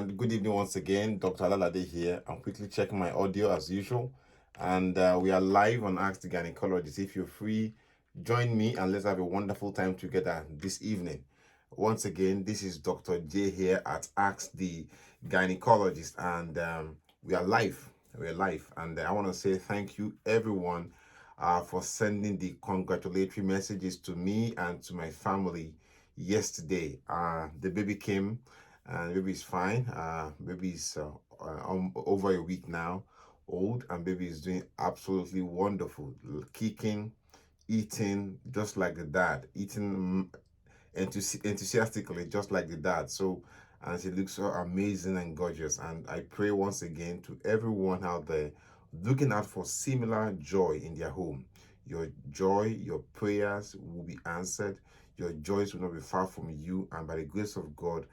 and good evening once again. Dr. Alalade here. I'm quickly checking my audio as usual. And we are live on Ask the Gynaecologist. If you're free, join me and let's have a wonderful time together this evening. Once again, this is Dr. J here at Ask the Gynaecologist, and we are live. We're live. And I want to say thank you, everyone, for sending the congratulatory messages to me and to my family yesterday. The baby came, and baby is fine. Baby is over a week now old, and baby is doing absolutely wonderful, kicking, eating just like the dad, eating enthusiastically just like the dad. So, and she looks so amazing and gorgeous. And I pray once again to everyone out there looking out for similar joy in their home. Your joy, your prayers will be answered. Your joys will not be far from you, and by the grace of God,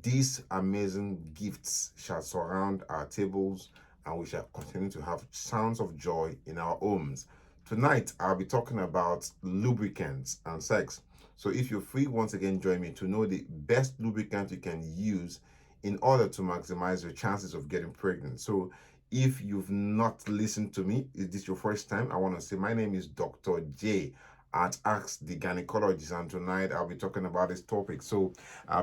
these amazing gifts shall surround our tables, and we shall continue to have sounds of joy in our homes. Tonight, I'll be talking about lubricants and sex. So if you're free, once again, join me to know the best lubricant you can use in order to maximize your chances of getting pregnant. So if you've not listened to me, is this your first time? I want to say my name is Dr. J at Ask the Gynaecologist, and tonight I'll be talking about this topic. So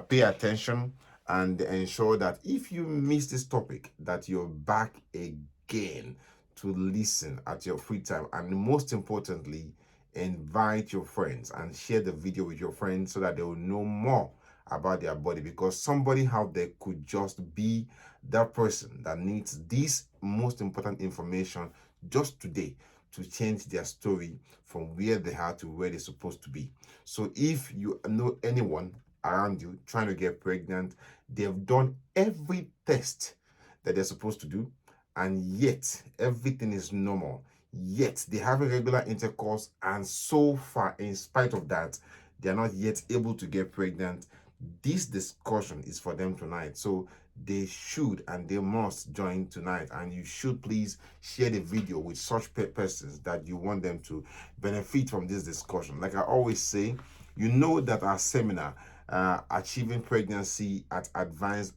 pay attention and ensure that if you miss this topic, that you're back again to listen at your free time. And most importantly, invite your friends and share the video with your friends so that they will know more about their body, because somebody out there could just be that person that needs this most important information just today to change their story from where they are to where they're supposed to be. So if you know anyone around you trying to get pregnant, they've done every test that they're supposed to do, and yet everything is normal, yet they have a regular intercourse, and so far, in spite of that, they are not yet able to get pregnant, this discussion is for them tonight. So they should and they must join tonight, and you should please share the video with such persons that you want them to benefit from this discussion. Like I always say, you know that our seminar, Achieving Pregnancy at Advanced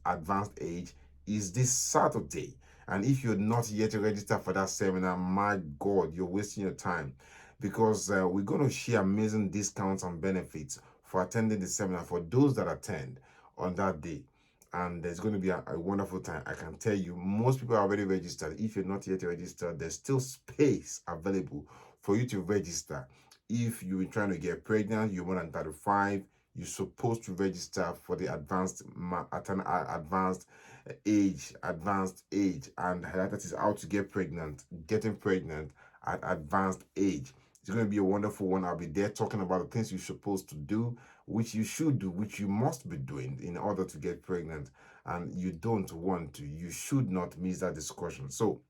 Age, is this Saturday. And if you're not yet registered for that seminar, my God, you're wasting your time, because we're going to share amazing discounts and benefits for attending the seminar for those that attend on that day. And there's going to be a wonderful time. I can tell you, most people are already registered. If you're not yet registered, there's still space available for you to register. If you're trying to get pregnant, you're more than 35, you're supposed to register for the advanced age, and that is how to get pregnant, getting pregnant at advanced age. It's going to be a wonderful one. I'll be there talking about the things you're supposed to do, which you should do, which you must be doing in order to get pregnant, and you don't want to. You should not miss that discussion. So,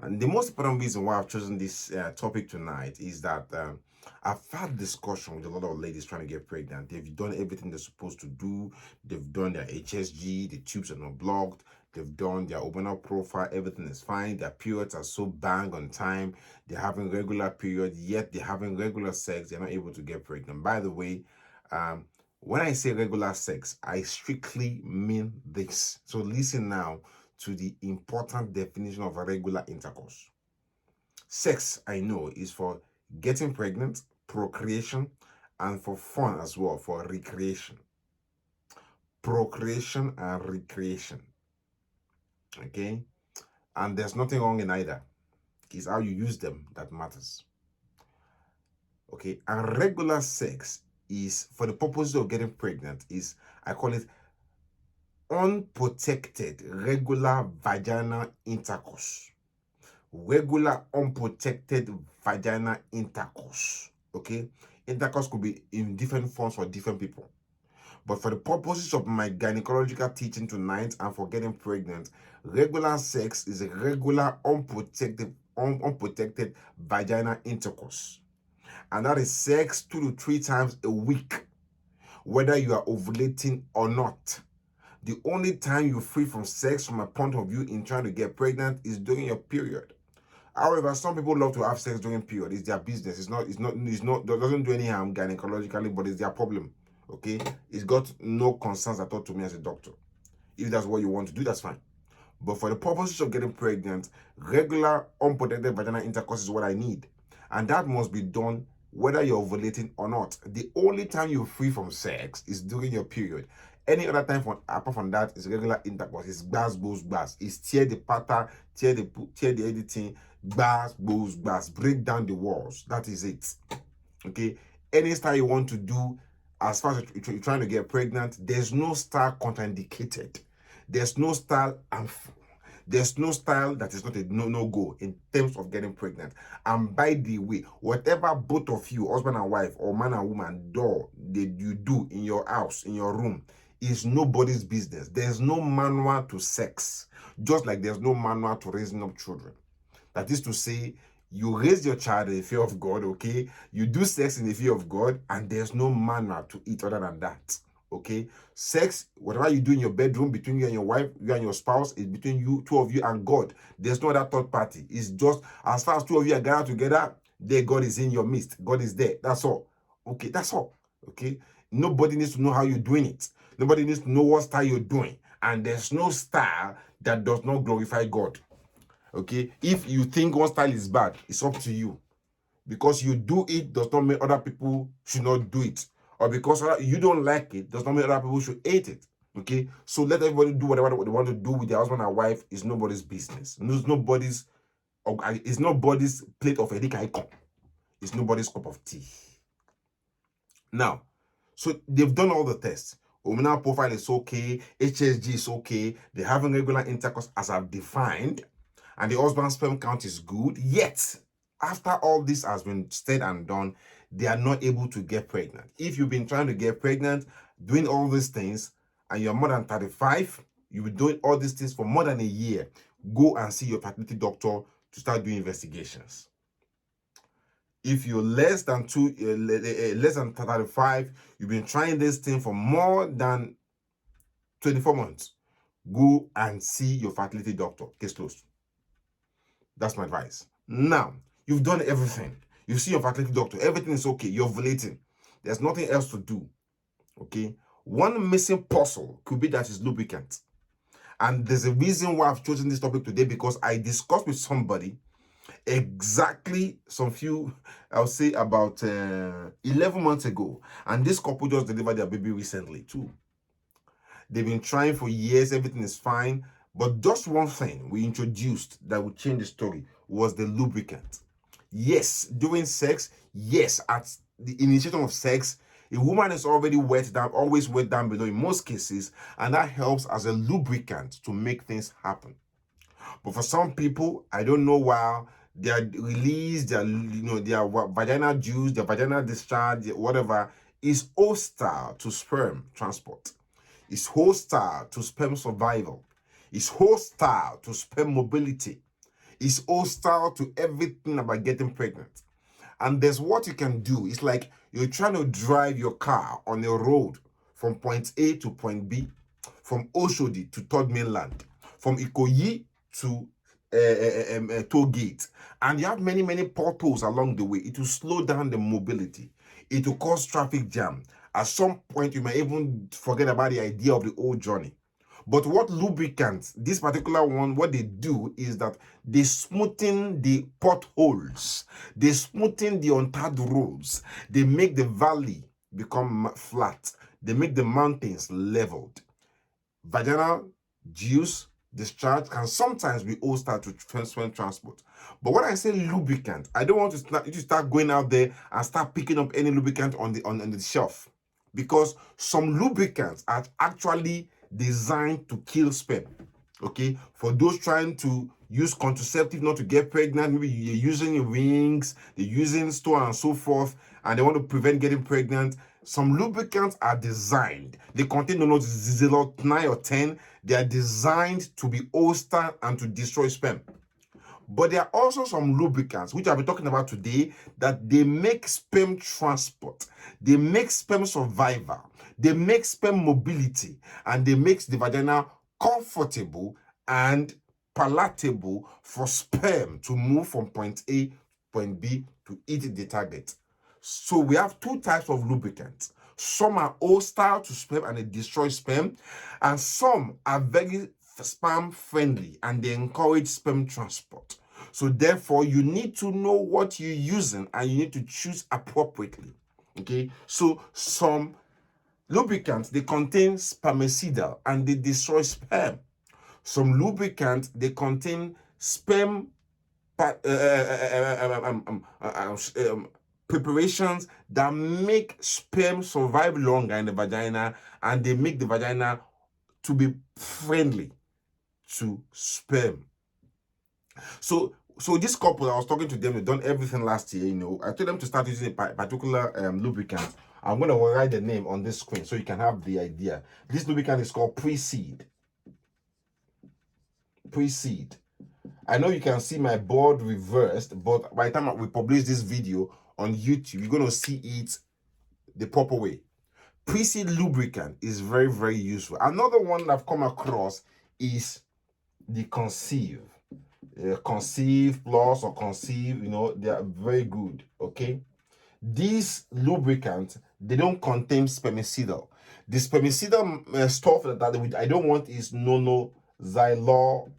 and the most important reason why I've chosen this topic tonight is that I've had discussion with a lot of ladies trying to get pregnant. They've done everything they're supposed to do. They've done their HSG, the tubes are not blocked. They've done their hormonal profile, everything is fine. Their periods are so bang on time. They're having regular periods, yet they're having regular sex. They're not able to get pregnant. By the way, when I say regular sex, I strictly mean this. So listen now to the important definition of a regular intercourse. Sex, I know, is for getting pregnant, procreation, and for fun as well, for recreation. Procreation and recreation. Okay? And there's nothing wrong in either. It's how you use them that matters. Okay? And regular sex is, for the purposes of getting pregnant, is, I call it unprotected regular vaginal intercourse. Regular unprotected vaginal intercourse. Okay, intercourse could be in different forms for different people, but for the purposes of my gynecological teaching tonight and for getting pregnant, regular sex is a regular unprotected vaginal intercourse, and that is sex 2 to 3 times a week, whether you are ovulating or not. The only time you're free from sex, from my point of view, in trying to get pregnant is during your period. However, some people love to have sex during period. It's their business. It doesn't do any harm gynecologically, but it's their problem. Okay? It's got no concerns at all to me as a doctor. If that's what you want to do, that's fine. But for the purposes of getting pregnant, regular unprotected vaginal intercourse is what I need. And that must be done whether you're ovulating or not. The only time you're free from sex is during your period. Any other time apart from that is regular intercourse. It's gbas, gbos, gbas. It's tear the pattern, tear the editing, gbas, gbos, gbas. Break down the walls. That is it. Okay? Any style you want to do, as far as you're trying to get pregnant, there's no style contraindicated. There's no style there's no style that is not a no-go in terms of getting pregnant. And by the way, whatever both of you, husband and wife, or man and woman, you do in your house, in your room, is nobody's business. There's no manual to sex, just like there's no manual to raising up children. That is to say, you raise your child in the fear of God, okay? You do sex in the fear of God, and there's no manual to it other than that. Okay, sex, whatever you do in your bedroom between you and your wife, you and your spouse, is between you, two of you, and God. There's no other third party. It's just as far as two of you are gathered together, there God is in your midst. God is there. That's all. Okay, that's all. Okay, nobody needs to know how you're doing it. Nobody needs to know what style you're doing, and there's no style that does not glorify God. Okay, if you think one style is bad, it's up to you. Because you do it does not mean other people should not do it. Or because you don't like it does not mean other people should hate it. Okay? So let everybody do whatever they want to do with their husband and wife. Is nobody's business. It's nobody's plate of a icon. It's nobody's cup of tea. Now, so they've done all the tests. Hormonal profile is okay. HSG is okay. They're having regular intercourse as I've defined. And the husband's sperm count is good. Yet, after all this has been said and done, they are not able to get pregnant. If you've been trying to get pregnant, doing all these things, and you're more than 35, you've been doing all these things for more than a year, go and see your fertility doctor to start doing investigations. If you're less than 35, you've been trying this thing for more than 24 months, go and see your fertility doctor. Case closed. That's my advice. Now, you've done everything. You see your fertility doctor. Everything is okay. You're ovulating. There's nothing else to do. Okay? One missing puzzle could be that is lubricant. And there's a reason why I've chosen this topic today, because I discussed with somebody exactly I'll say about 11 months ago. And this couple just delivered their baby recently too. They've been trying for years. Everything is fine. But just one thing we introduced that would change the story was the lubricant. Yes, during sex, yes, at the initiation of sex, a woman is already always wet down below in most cases, and that helps as a lubricant to make things happen. But for some people, I don't know why, their release, their vaginal juice, their vaginal discharge, whatever, is hostile to sperm transport. It's hostile to sperm survival. It's hostile to sperm mobility. It's hostile to everything about getting pregnant. And there's what you can do. It's like you're trying to drive your car on a road from point A to point B, from Oshodi to Third Mainland, from Ikoyi to toll gate. And you have many, many potholes along the way. It will slow down the mobility. It will cause traffic jam. At some point, you may even forget about the idea of the whole journey. But what lubricants, this particular one, what they do is that they smoothen the potholes. They smoothen the untarred roads. They make the valley become flat. They make the mountains leveled. Vaginal juice discharge can sometimes be hostile to transport. But when I say lubricant, I don't want you to start going out there and start picking up any lubricant on the shelf. Because some lubricants are actually designed to kill sperm. Okay, for those trying to use contraceptive not to get pregnant, maybe you're using rings, they're using so on and so forth, and they want to prevent getting pregnant. Some lubricants are designed, they contain no 9 or 10, they are designed to be hostile and to destroy sperm. But there are also some lubricants, which I'll be talking about today, that they make sperm transport, they make sperm survival, they make sperm mobility, and they make the vagina comfortable and palatable for sperm to move from point A to point B to hit the target. So we have two types of lubricants. Some are hostile to sperm and they destroy sperm, and some are very sperm friendly and they encourage sperm transport. So therefore, you need to know what you're using and you need to choose appropriately. Okay, so some lubricants, they contain spermicidal and they destroy sperm. Some lubricants, they contain sperm preparations that make sperm survive longer in the vagina, and they make the vagina to be friendly to sperm. So this couple, I was talking to them, they've done everything last year, you know. I told them to start using a particular lubricant. I'm going to write the name on this screen so you can have the idea. This lubricant is called Preseed. Preseed. I know you can see my board reversed, but by the time we publish this video on YouTube, you're going to see it the proper way. Preseed lubricant is very, very useful. Another one that I've come across is the Conceive. Conceive Plus or Conceive, you know, they are very good, okay? These lubricants, they don't contain spermicidal. The spermicidal stuff that I don't want is nonoxylor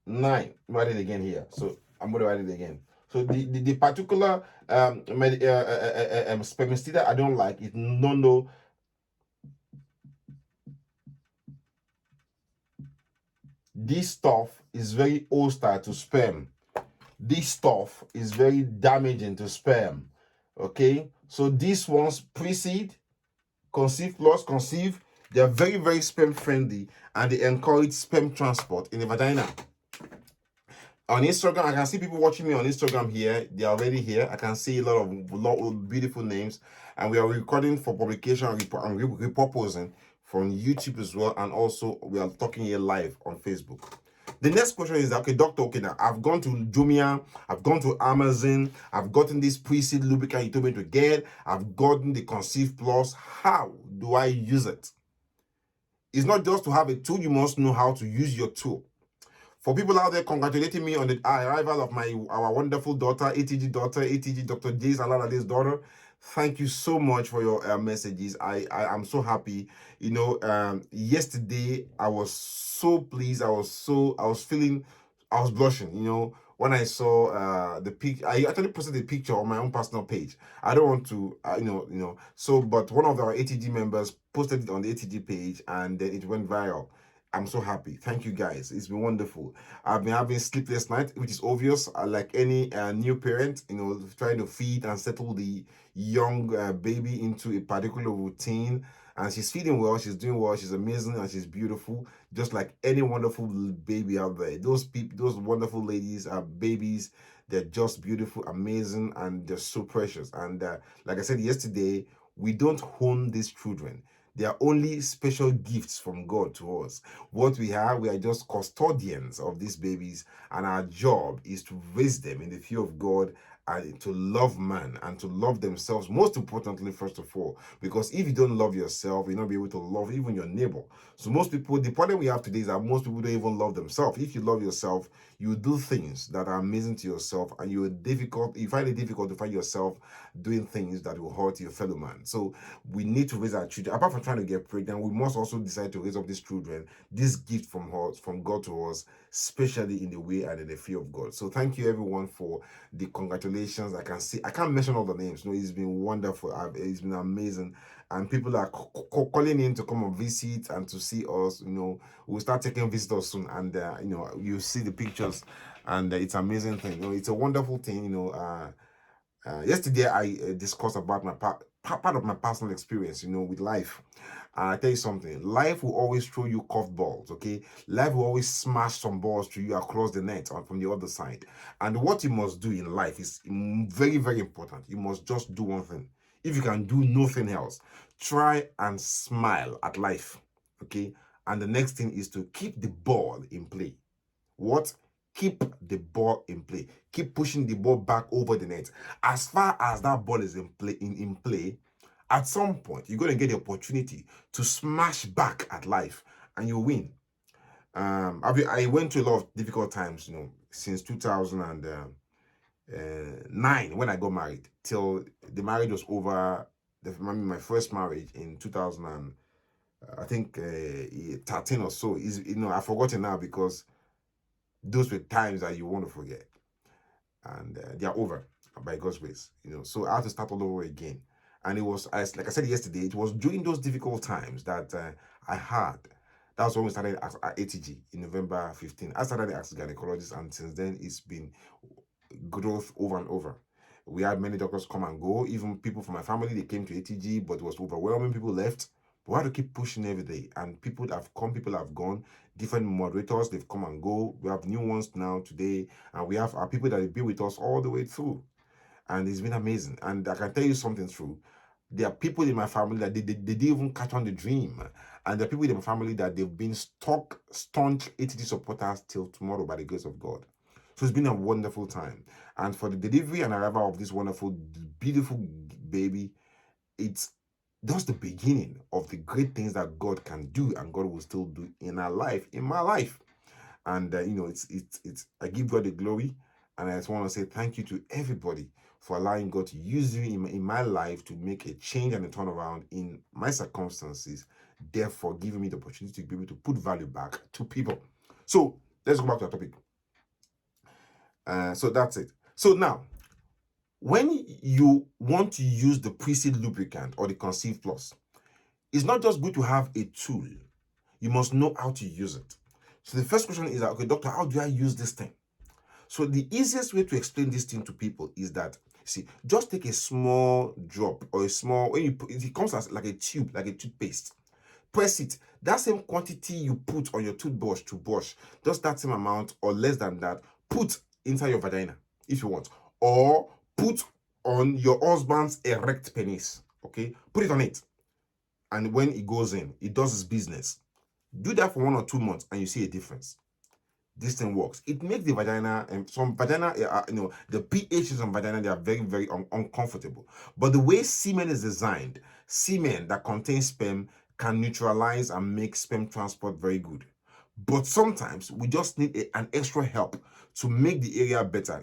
9. Write it again here. So I'm going to write it again. So the particular spermicida I don't like is nono. This stuff is very hostile to sperm. This stuff is very damaging to sperm. Okay, so these ones, Preseed, Conceive Plus, Conceive, they are very, very sperm friendly and they encourage sperm transport in the vagina. On Instagram, I can see people watching me on Instagram here. They are already here. I can see a lot of beautiful names. And we are recording for publication and repurposing from YouTube as well. And also, we are talking here live on Facebook. The next question is, okay, doctor, okay, now I've gone to Jumia, I've gone to Amazon, I've gotten this Preseed lubricant you told me to get, I've gotten the Conceive Plus. How do I use it? It's not just to have a tool, you must know how to use your tool. For people out there congratulating me on the arrival of our wonderful daughter, ATG Dr. J. Alalade's daughter, thank you so much for your messages. I am so happy. You know, yesterday I was so pleased. I was blushing. You know, when I saw the picture. I actually posted the picture on my own personal page. I don't want to, but one of our ATG members posted it on the ATG page, and then it went viral. I'm so happy. Thank you guys. It's been wonderful. I've been having sleepless nights, which is obvious. Like any new parent, you know, trying to feed and settle the young baby into a particular routine. And she's feeding well, she's doing well, she's amazing, and she's beautiful, just like any wonderful baby out there. Those wonderful ladies are babies. They're just beautiful, amazing, and they're so precious. And like I said yesterday, we don't own these children. They are only special gifts from God to us. What we are just custodians of these babies, and our job is to raise them in the fear of God and to love man and to love themselves, most importantly, first of all. Because if you don't love yourself, you'll not be able to love even your neighbor. So most people, the problem we have today is that most people don't even love themselves. If you love yourself, you do things that are amazing to yourself, and you find it difficult to find yourself doing things that will hurt your fellow man. So we need to raise our children. Apart from trying to get pregnant, we must also decide to raise up these children, this gift from God to us, especially in the way and in the fear of God. So thank you everyone for the congratulations. I can't mention all the names. No, it's been wonderful. It's been amazing. And people are calling in to come and visit and to see us. You know, we'll start taking visitors soon, and you know, you see the pictures, and it's an amazing thing. You know, it's a wonderful thing. You know, yesterday I discussed about my part of my personal experience, you know, with life. And I tell you something, life will always throw you curved balls, okay? Life will always smash some balls to you across the net or from the other side. And what you must do in life is very, very important. You must just do one thing. If you can do nothing else, try and smile at life, okay? And the next thing is to keep the ball in play. What? Keep the ball in play. Keep pushing the ball back over the net. As far as that ball is in play, at some point, you're going to get the opportunity to smash back at life and you win. I went through a lot of difficult times, you know, since 2000 and 2009 when I got married till the marriage was over. My first marriage in 2000 and, I think 13 or so. Is I've forgotten now because those were times that you want to forget, and they are over by God's grace. So I had to start all over again, and it was, like I said yesterday, it was during those difficult times that I had. That was when we started at ATG in November 15. I started as a gynecologist, and since then it's been growth over and over. We had many doctors come and go. Even people from my family, they came to ATG, but it was overwhelming. People left. But we had to keep pushing every day. And people have come, people have gone. Different moderators, they've come and go. We have new ones now today. And we have our people that have been with us all the way through. And it's been amazing. And I can tell you something true. There are people in my family that they didn't even catch on the dream. And there are people in my family that they've been staunch ATG supporters till tomorrow by the grace of God. So it's been a wonderful time. And for the delivery and arrival of this wonderful, beautiful baby, it's just the beginning of the great things that God can do and God will still do in our life, in my life. And, it's I give God the glory. And I just want to say thank you to everybody for allowing God to use you in my life to make a change and a turnaround in my circumstances, therefore giving me the opportunity to be able to put value back to people. So let's go back to our topic. So that's it. So now, when you want to use the Preseed lubricant or the Conceive Plus, it's not just good to have a tool. You must know how to use it. So the first question is, okay, doctor, how do I use this thing? So the easiest way to explain this thing to people is that, see, just take a small drop or a small, when you put it comes as like a tube, like a toothpaste. Press it. That same quantity you put on your toothbrush to brush, just that same amount or less than that, put inside your vagina if you want, or put on your husband's erect penis. Okay, put it on it, and when it goes in, it does its business. Do that for 1 or 2 months, and you see a difference. This thing works. It makes the vagina, and some vagina, the pH in some vagina, they are very, very uncomfortable. But the way semen is designed, semen that contains sperm can neutralize and make sperm transport very good. But sometimes we just need an extra help to make the area better.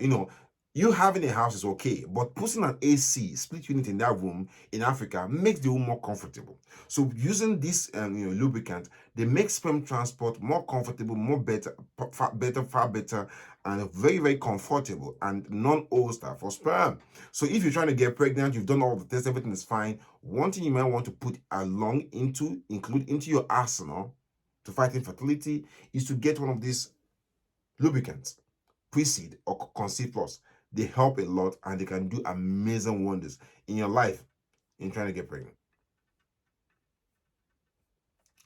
You having a house is okay, but putting an AC split unit in that room in Africa makes the room more comfortable. So using this lubricant, they make sperm transport more comfortable, far better, and very, very comfortable and non-holster for sperm. So if you're trying to get pregnant, you've done all the tests, everything is fine. One thing you might want to include into your arsenal to fight infertility is to get one of these lubricants, Preseed or Conceive Plus. They help a lot and they can do amazing wonders in your life in trying to get pregnant.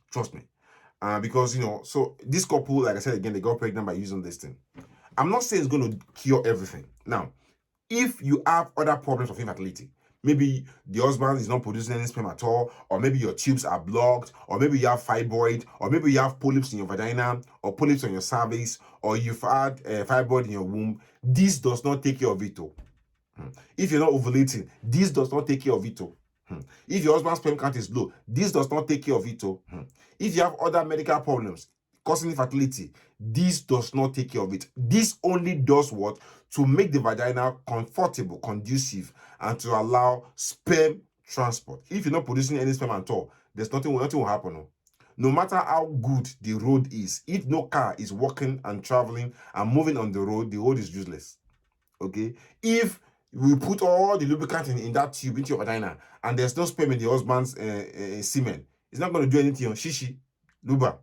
Trust me. Because, so this couple, like I said again, they got pregnant by using this thing. I'm not saying it's going to cure everything. Now, if you have other problems of infertility, maybe the husband is not producing any sperm at all, or maybe your tubes are blocked, or maybe you have fibroid, or maybe you have polyps in your vagina, or polyps on your cervix, or you've had fibroid in your womb, this does not take care of it all. If you're not ovulating, this does not take care of it all. If your husband's sperm count is low, this does not take care of it all. If you have other medical problems causing infertility, this does not take care of it. This only does what? To make the vagina comfortable, conducive, and to allow sperm transport. If you're not producing any sperm at all, there's nothing will happen. No matter how good the road is, if no car is walking and traveling and moving on the road is useless. Okay? If we put all the lubricant in that tube into your vagina and there's no sperm in the husband's semen, it's not going to do anything on shishi, luba.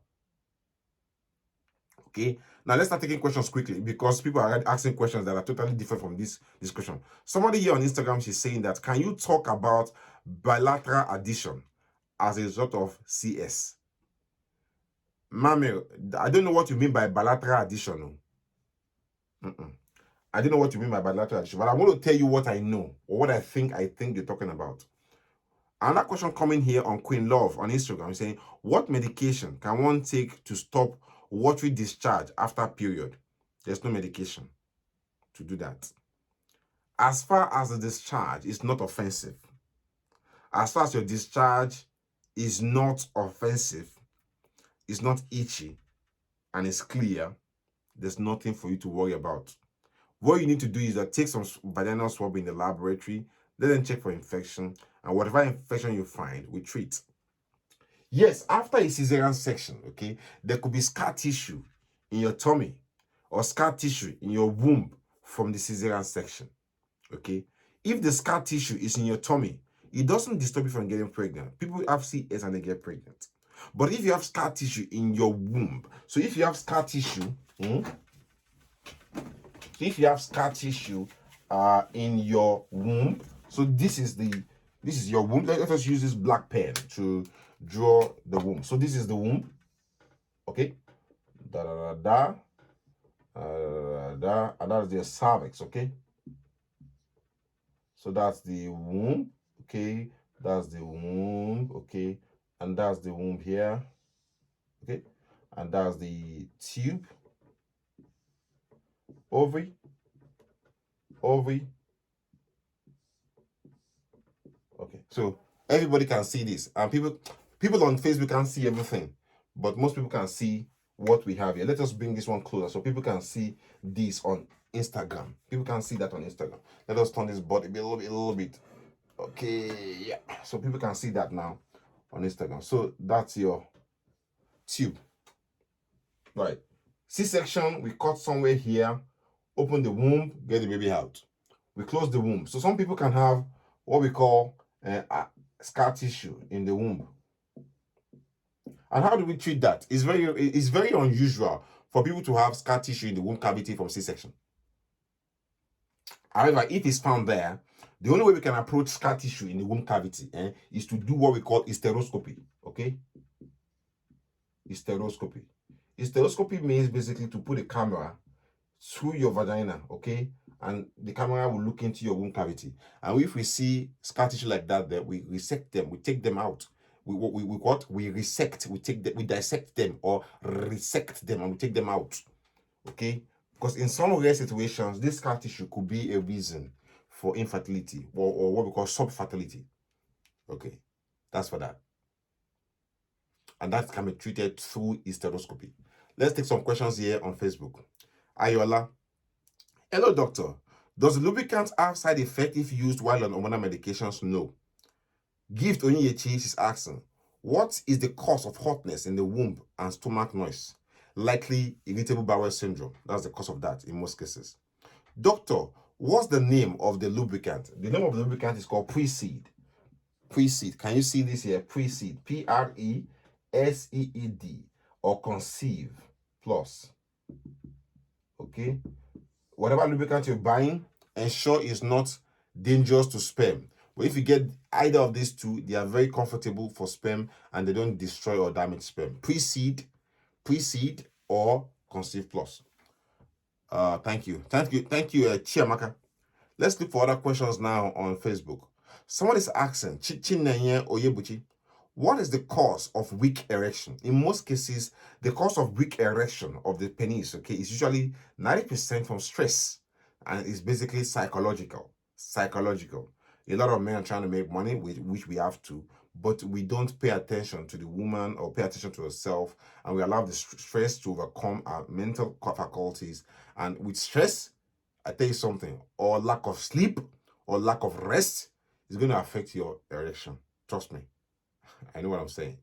Okay, now let's start taking questions quickly because people are asking questions that are totally different from this discussion. Somebody here on Instagram, she's saying that, can you talk about bilateral addition as a result of CS? Mami, I don't know what you mean by bilateral addition. I don't know what you mean by bilateral addition, but I'm going to tell you what I know or what I think you're talking about. Another question coming here on Queen Love on Instagram saying, what medication can one take to stop watery discharge after period? There's no medication to do that. As far as the discharge is not offensive, as far as your discharge is not offensive, it's not itchy, and it's clear, there's nothing for you to worry about. What you need to do is that take some vaginal swab in the laboratory, let them check for infection, and whatever infection you find, we treat. Yes, after a cesarean section, okay, there could be scar tissue in your tummy or scar tissue in your womb from the cesarean section, okay? If the scar tissue is in your tummy, it doesn't disturb you from getting pregnant. People have CS and they get pregnant. But if you have scar tissue in your womb, so if you have scar tissue, in your womb, so this is your womb. Let us use this black pen to draw the womb. So this is the womb, okay? And that's the cervix, okay? So that's the womb, okay? That's the womb, okay? And that's the womb here, okay? And that's the tube, ovary. Okay, so everybody can see this, and people on Facebook can't see everything, but most people can see what we have here. Let us bring this one closer so people can see this on Instagram. People can see that on Instagram. Let us turn this body a little bit. Okay, yeah. So people can see that now on Instagram. So that's your tube. Right. C-section, we cut somewhere here, open the womb, get the baby out. We close the womb. So some people can have what we call scar tissue in the womb. And how do we treat that? It's very unusual for people to have scar tissue in the womb cavity from C-section. However, if it's found there, the only way we can approach scar tissue in the womb cavity is to do what we call hysteroscopy. Okay? Hysteroscopy. Hysteroscopy means basically to put a camera through your vagina, okay? And the camera will look into your womb cavity. And if we see scar tissue like that, there, we resect them, we take them out. We resect, we dissect them or resect them and we take them out, okay? Because in some rare situations, this scar tissue could be a reason for infertility or what we call subfertility, okay? That's for that. And that can be treated through hysteroscopy. Let's take some questions here on Facebook. Ayola. Hello, doctor. Does the lubricant have side effect if used while on hormonal medications? No. Gift Onyechi is asking, what is the cause of hotness in the womb and stomach noise? Likely irritable bowel syndrome. That's the cause of that in most cases. Doctor, what's the name of the lubricant? The name of the lubricant is called Preseed. Preseed. Can you see this here? Preseed. Preseed or Conceive Plus. Okay? Whatever lubricant you're buying, ensure it's not dangerous to sperm. But if you get either of these two, they are very comfortable for sperm and they don't destroy or damage sperm. Preseed or Conceive Plus. Thank you, Chiamaka. Let's look for other questions now on Facebook. Someone is asking, Chinenye Oyebuchi, what is the cause of weak erection? In most cases, the cause of weak erection of the penis, okay, is usually 90% from stress, and it's basically psychological. A lot of men are trying to make money, which we have to, but we don't pay attention to the woman or pay attention to ourselves, and we allow the stress to overcome our mental faculties. And with stress, I tell you something, or lack of sleep or lack of rest is going to affect your erection. Trust me. I know what I'm saying.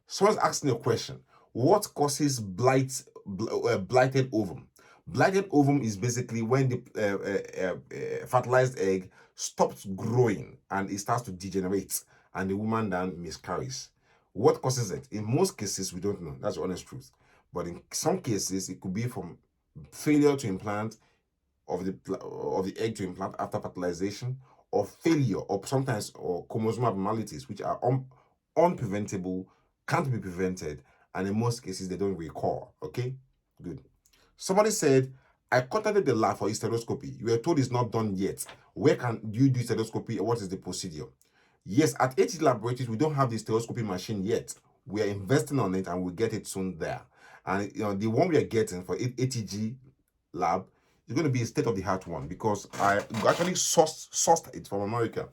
Someone's asking a question. What causes blighted ovum? Blighted ovum is basically when the fertilized egg stops growing and it starts to degenerate and the woman then miscarries. What causes it? In most cases, we don't know. That's the honest truth. But in some cases, it could be from failure to implant of the egg to implant after fertilization, or failure, or sometimes chromosomal abnormalities, which are unpreventable, can't be prevented, and in most cases they don't recur. Okay, good. Somebody said, I contacted the lab for hysteroscopy. You were told it's not done yet. Where can you do hysteroscopy, or what is the procedure? Yes, at Atg Laboratories we don't have the hysteroscopy machine yet. We are investing on it and we'll get it soon there. And the one we are getting for Atg Lab is going to be a state-of-the-art one, because I actually sourced it from America.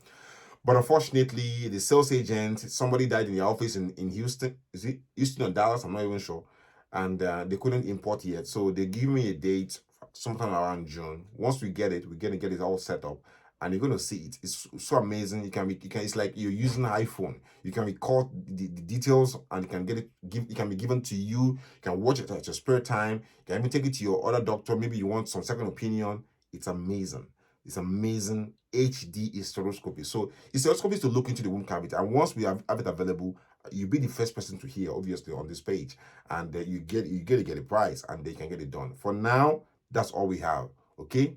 But unfortunately, the sales agent, somebody died in the office in Houston. Is it Houston or Dallas? I'm not even sure. And they couldn't import yet. So they give me a date sometime around June. Once we get it, we're gonna get it all set up, and you're gonna see it. It's so amazing. It's like you're using an iPhone. You can record the details, and you can get it. It can be given to you. You can watch it at your spare time. You can even take it to your other doctor. Maybe you want some second opinion. It's amazing. It's amazing HD hysteroscopy. So hysteroscopy is to look into the womb cavity, and once we have it available, you'll be the first person to hear, obviously, on this page, and you get to get a price, and they can get it done. For now, that's all we have. Okay.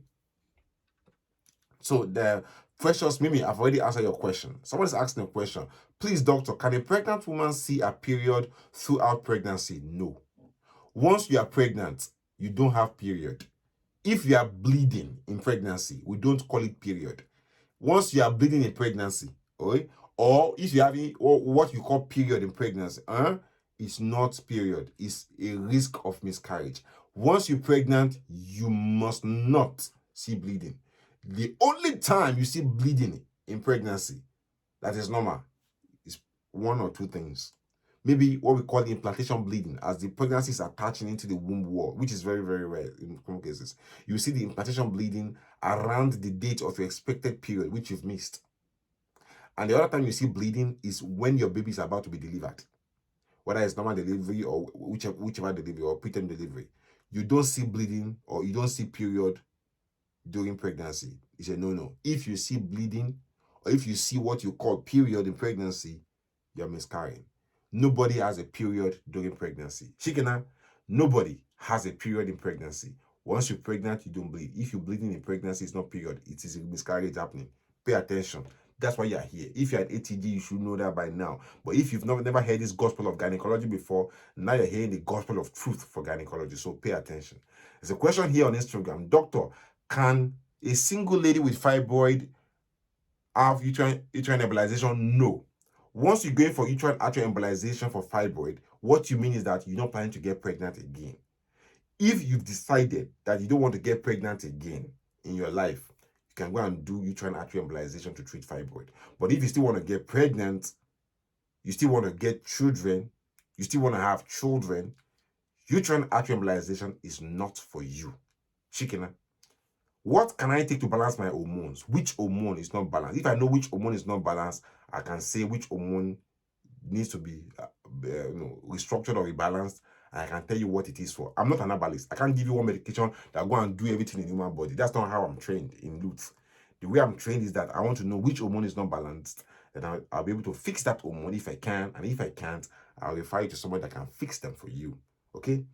So the precious Mimi, I've already answered your question. Somebody's asking a question. Please, doctor, can a pregnant woman see a period throughout pregnancy? No. Once you are pregnant, you don't have period. If you are bleeding in pregnancy, we don't call it period. Once you are bleeding in pregnancy, okay, or if you have what you call period in pregnancy, it's not period. It's a risk of miscarriage. Once you're pregnant, you must not see bleeding. The only time you see bleeding in pregnancy that is normal is one or two things. Maybe what we call implantation bleeding, as the pregnancy is attaching into the womb wall, which is very, very rare in some cases. You see the implantation bleeding around the date of your expected period, which you've missed. And the other time you see bleeding is when your baby is about to be delivered, whether it's normal delivery or whichever delivery or preterm delivery. You don't see bleeding or you don't see period during pregnancy. It's a no-no. If you see bleeding or if you see what you call period in pregnancy, you're miscarrying. Nobody has a period during pregnancy. Shikena, nobody has a period in pregnancy. Once you're pregnant, you don't bleed. If you're bleeding in pregnancy, it's not period. It is a miscarriage happening. Pay attention. That's why you're here. If you're at ATG, you should know that by now. But if you've never heard this gospel of gynecology before, now you're hearing the gospel of truth for gynecology. So pay attention. There's a question here on Instagram. Doctor, can a single lady with fibroid have uterine embolization? No. Once you're going for uterine artery embolization for fibroid, what you mean is that you're not planning to get pregnant again. If you've decided that you don't want to get pregnant again in your life, you can go and do uterine artery embolization to treat fibroid. But if you still want to get pregnant, you still want to get children, you still want to have children, uterine artery embolization is not for you. Chicken. What can I take to balance my hormones? Which hormone is not balanced? If I know which hormone is not balanced, I can say which hormone needs to be restructured or rebalanced, and I can tell you what it is for. I'm not an herbalist. I can't give you one medication that go and do everything in the human body. That's not how I'm trained in Lutz. The way I'm trained is that I want to know which hormone is not balanced, and I'll be able to fix that hormone if I can, and if I can't, I'll refer you to somebody that can fix them for you. Okay?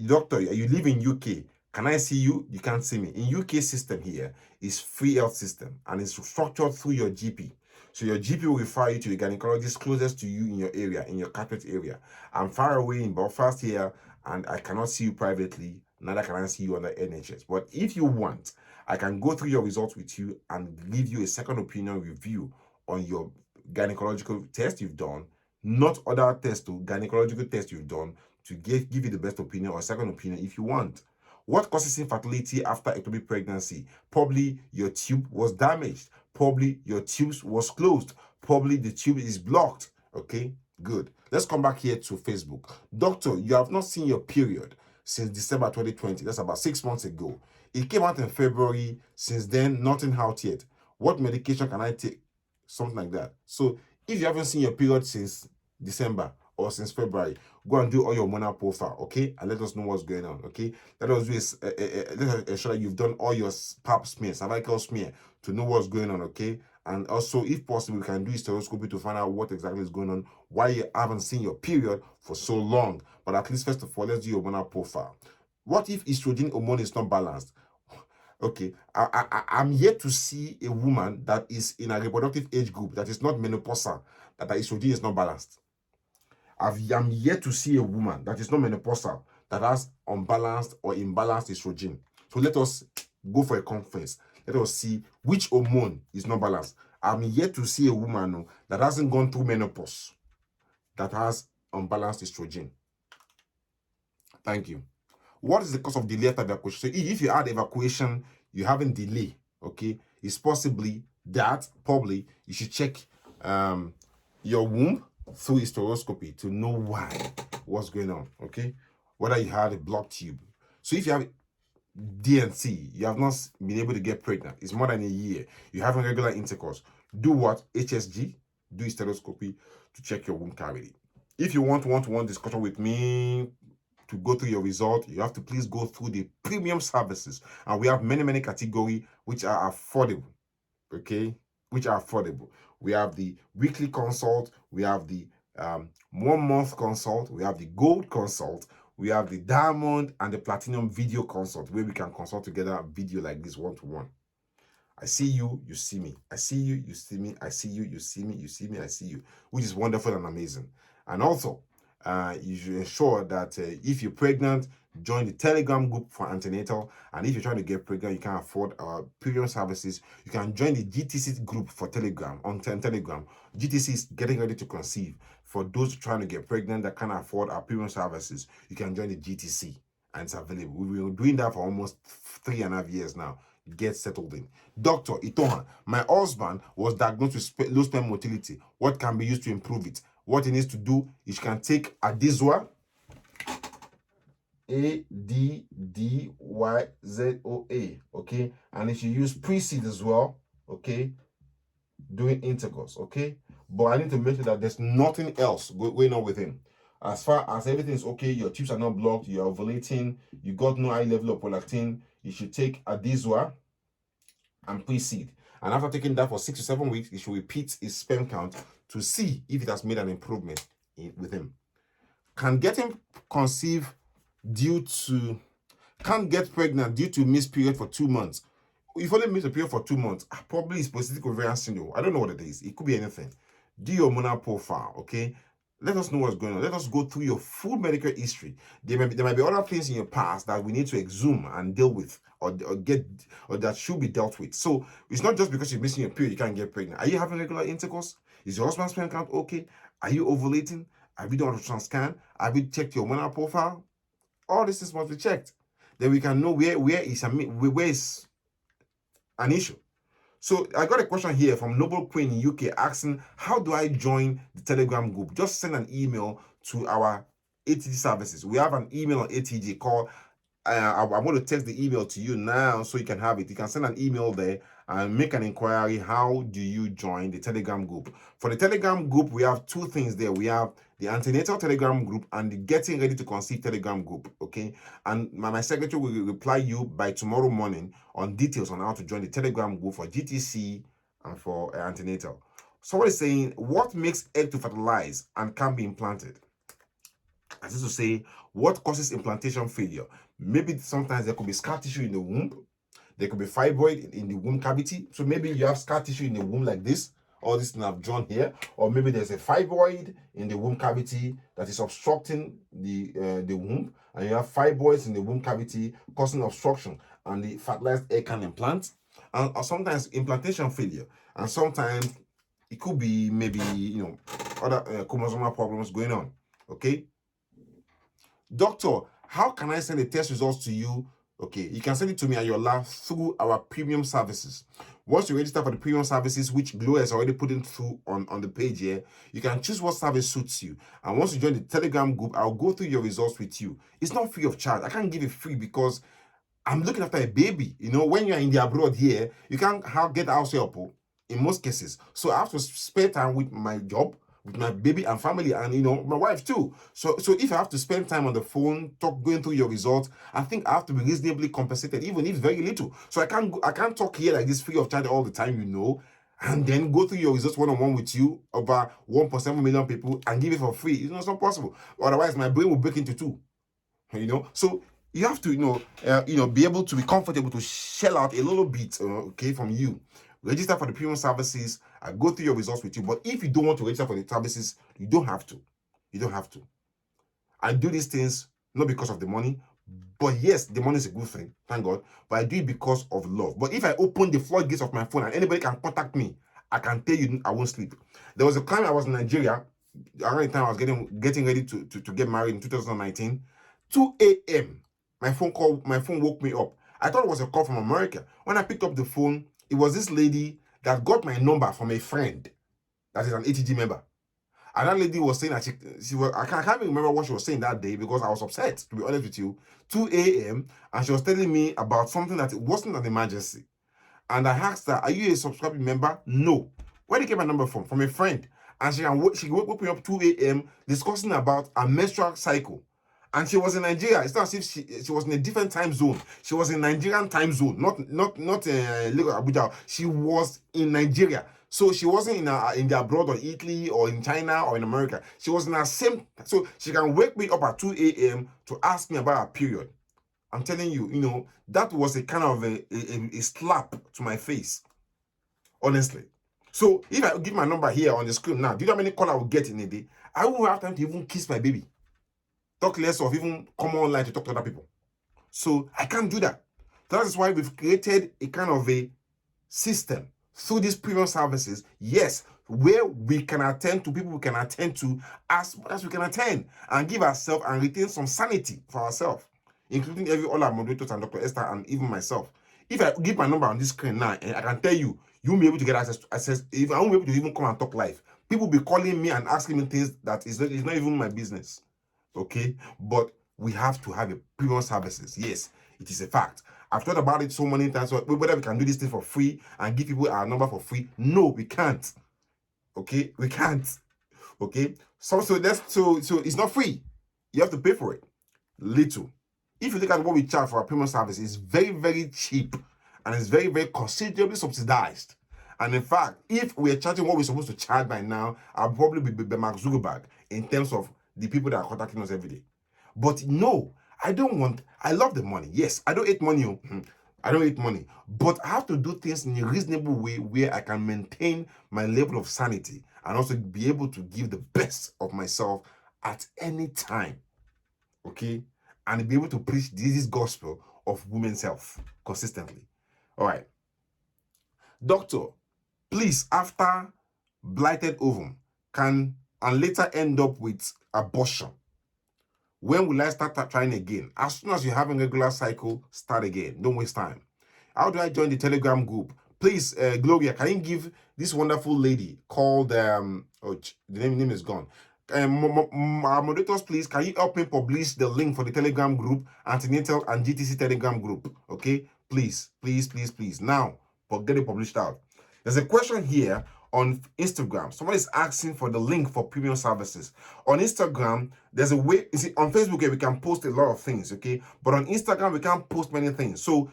Doctor, you live in UK. Can I see you? You can't see me. In UK system here is free health system, and it's structured through your GP. So your GP will refer you to the gynecologist closest to you in your area, in your carpet area. I'm far away in Belfast here, and I cannot see you privately, neither can I see you on the NHS. But if you want, I can go through your results with you and give you a second opinion review on your gynecological test you've done, not other tests, to gynecological tests you've done, to give you the best opinion or second opinion if you want. What causes infertility after ectopic pregnancy? Probably your tube was damaged. Probably your tube was closed. Probably the tube is blocked. Okay, good. Let's come back here to Facebook. Doctor, you have not seen your period since December 2020. That's about 6 months ago. It came out in February. Since then, nothing out yet. What medication can I take? Something like that. So if you haven't seen your period since December or since February, go and do all your hormonal profile, okay? And let us know what's going on, okay? Let us ensure that you've done all your pap smear, cervical smear, to know what's going on, okay? And also, if possible, we can do hysteroscopy to find out what exactly is going on, why you haven't seen your period for so long. But at least, first of all, let's do your hormonal profile. What if estrogen hormone is not balanced? Okay, I'm yet to see a woman that is in a reproductive age group that is not menopausal, that her estrogen is not balanced. I'm yet to see a woman that is not menopausal that has unbalanced or imbalanced estrogen. So let us go for a conference. Let us see which hormone is not balanced. I'm yet to see a woman that hasn't gone through menopause that has unbalanced estrogen. Thank you. What is the cause of delay after evacuation? So if you had evacuation, you haven't delay, okay, it's possibly that probably you should check your womb through hysteroscopy to know what's going on, okay? Whether you had a blocked tube. So if you have DNC, you have not been able to get pregnant, it's more than a year, you have regular intercourse, do what? HSG, do hysteroscopy to check your womb cavity. If you want one-to-one discussion with me to go through your result, you have to please go through the premium services, and we have many categories which are affordable, okay, which are affordable. We have the weekly consult, we have the 1 month consult, we have the gold consult, we have the diamond and the platinum video consult, where we can consult together a video like this one-to-one. I see you, you see me. I see you, you see me. I see you, you see me. You see me, I see you, which is wonderful and amazing. And also, you should ensure that if you're pregnant, join the Telegram group for antenatal. And if you're trying to get pregnant, you can't afford our premium services, you can join the GTC group for Telegram on Telegram. GTC is getting ready to conceive. For those trying to get pregnant that can't afford our premium services, you can join the GTC, and it's available. We've been doing that for almost 3.5 years now. Get settled in. Dr. Itohan, my husband was diagnosed with low sperm motility. What can be used to improve it? What he needs to do is you can take Adizwa, ADDYZOA, okay? And if you use Preseed as well, okay, doing intercourse, okay? But I need to make sure that there's nothing else going on with him. As far as everything is okay, your tubes are not blocked, you're ovulating, you got no high level of prolactin, you should take Adizwa and Preseed. And after taking that for 6 to 7 weeks, you should repeat his sperm count to see if it has made an improvement with him. Can get him conceive due to, can't get pregnant due to missed period for 2 months. If only missed a period for 2 months, probably it's polycystic ovarian syndrome. I don't know what it is. It could be anything. Do your hormonal profile, okay? Let us know what's going on. Let us go through your full medical history. There might be other things in your past that we need to exhume and deal with, or that should be dealt with. So it's not just because you're missing your period you can't get pregnant. Are you having regular intercourse? Is your husband's sperm count okay? Are you ovulating? Have you done ultrasound scan? Have you checked your hormonal profile? All this is must be checked. Then we can know where is an issue. So I got a question here from Noble Queen in UK asking, how do I join the Telegram group? Just send an email to our ATG services. We have an email on ATG called, I'm going to text the email to you now so you can have it. You can send an email there and make an inquiry. How do you join the Telegram group? For the Telegram group, we have 2 things there. We have the antenatal Telegram group and the getting ready to conceive Telegram group, okay? And my secretary will reply you by tomorrow morning on details on how to join the Telegram group for GTC and for antenatal. Someone is saying, what makes egg to fertilize and can be implanted? As is to say, what causes implantation failure? Maybe sometimes there could be scar tissue in the womb. There could be fibroid in the womb cavity. So maybe you have scar tissue in the womb like this, all this thing I've drawn here, or maybe there's a fibroid in the womb cavity that is obstructing the womb, and you have fibroids in the womb cavity causing obstruction, and the fertilized egg can implant, or sometimes implantation failure, and sometimes it could be maybe other chromosomal problems going on. Okay, doctor, how can I send the test results to you? Okay, you can send it to me at your lab through our premium services. Once you register for the premium services, which Glow has already put in through on the page here, you can choose what service suits you. And once you join the Telegram group, I'll go through your results with you. It's not free of charge. I can't give it free because I'm looking after a baby. When you're in the abroad here, you can't get house help in most cases. So I have to spend time with my job, with my baby and family, and my wife too. So if I have to spend time on the phone going through your results, I think I have to be reasonably compensated, even if very little. So I can't talk here like this free of charge all the time, and then go through your results one-on-one with you over 1.7 million people and give it for free. It's not possible. Otherwise my brain will break into 2. So you have to be able to be comfortable to shell out a little bit, okay, from you. Register for the premium services. I go through your results with you. But if you don't want to register for the services, you don't have to. You don't have to. I do these things not because of the money, but yes, the money is a good thing, thank God. But I do it because of love. But if I open the floodgates of my phone and anybody can contact me, I can tell you I won't sleep. There was a time I was in Nigeria, around the time I was getting ready to get married in 2019. 2 a.m. My phone woke me up. I thought it was a call from America. When I picked up the phone, it was this lady that got my number from a friend that is an ATG member. And that lady was saying that she was, I can't even remember what she was saying that day because I was upset, to be honest with you. 2 a.m. and she was telling me about something that it wasn't an emergency. And I asked her, are you a subscribing member? No. Where did you get my number from? From a friend. And she woke me up 2 a.m. discussing about a menstrual cycle. And she was in Nigeria. It's not as if she was in a different time zone. She was in Nigerian time zone, not Lagos, Abuja. She was in Nigeria. So she wasn't in the abroad or Italy or in China or in America. She was in her same. So she can wake me up at 2 a.m. to ask me about her period. I'm telling you, you know, that was a kind of a slap to my face, honestly. So if I give my number here on the screen now, do you know how many calls I will get in a day? I won't have time to even kiss my baby. Talk less of even come online to talk to other people. So I can't do that. That is why we've created a kind of a system through these premium services, yes, where we can attend to people we can attend to as much as we can attend and give ourselves and retain some sanity for ourselves, including all our moderators and Dr. Esther and even myself. If I give my number on this screen now, and I can tell you, you'll be able to get access. If I won't be able to even come and talk live, people will be calling me and asking me things that is not even my business. Okay, but we have to have a premium services. Yes, it is a fact. I've thought about it so many times, whether we can do this thing for free and give people our number for free. No, we can't. Okay, we can't. Okay, so it's not free. You have to pay for it. Little. If you look at what we charge for our premium service, it's very, very cheap and it's very, very considerably subsidized. And in fact, if we're charging what we're supposed to charge by now, I'll probably be Mark Zuckerberg in terms of the people that are contacting us every day. But no, I love the money. Yes, I don't hate money. I don't hate money. But I have to do things in a reasonable way where I can maintain my level of sanity and also be able to give the best of myself at any time. Okay? And be able to preach this gospel of women's health consistently. All right. Doctor, please, after blighted ovum can and later end up with abortion, when will I start trying again? As soon as you have a regular cycle, start again. Don't waste time. How do I join the Telegram group? Please, Gloria, can you give this wonderful lady called, the name is gone. Moderators, please, can you help me publish the link for the Telegram group, Antenatal and GTC Telegram group? Okay, please, please, please, please. Now, get it published out. There's a question here on Instagram. Someone is asking for the link for premium services. On Instagram, there's a way, you see, on Facebook, we can post a lot of things, okay? But on Instagram, we can't post many things. So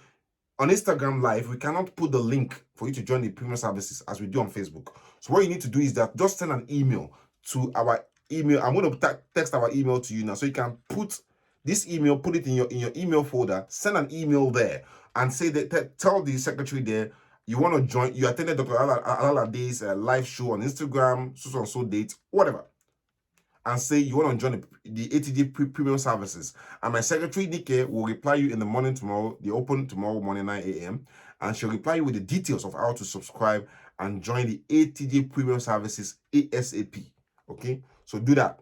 on Instagram Live, we cannot put the link for you to join the premium services as we do on Facebook. So what you need to do is that just send an email to our email. I'm going to text our email to you now, so you can put this email, put it in your email folder, send an email there, and say that tell the secretary there you want to join. You attended Dr. Alalade's live show on Instagram, so and so date, whatever, and say you want to join the ATG premium services. And my secretary, Nike, will reply you in the morning tomorrow. They open tomorrow morning, 9 a.m. And she'll reply you with the details of how to subscribe and join the ATG premium services ASAP. Okay? So do that.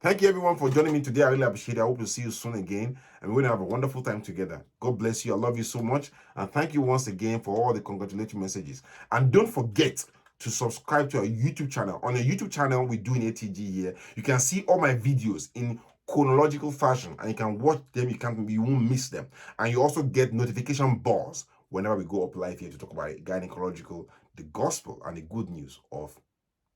Thank you, everyone, for joining me today. I really appreciate it. I hope to see you soon again. And we're going to have a wonderful time together. God bless you. I love you so much. And thank you once again for all the congratulatory messages. And don't forget to subscribe to our YouTube channel. On the YouTube channel, we're doing ATG here. You can see all my videos in chronological fashion, and you can watch them. You won't miss them. And you also get notification bars whenever we go up live here to talk about gynecological, the gospel, and the good news of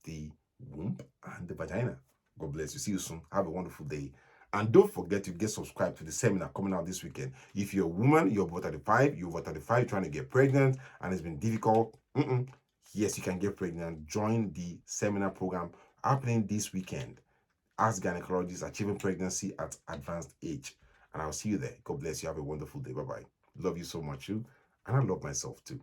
the womb and the vagina. God bless you. See you soon. Have a wonderful day. And don't forget to get subscribed to the seminar coming out this weekend. If you're a woman, you're over 35, you're over 35, you're trying to get pregnant, and it's been difficult, yes, you can get pregnant. Join the seminar program happening this weekend. Ask Gynecologists Achieving Pregnancy at Advanced Age. And I'll see you there. God bless you. Have a wonderful day. Bye-bye. Love you so much, you. And I love myself too.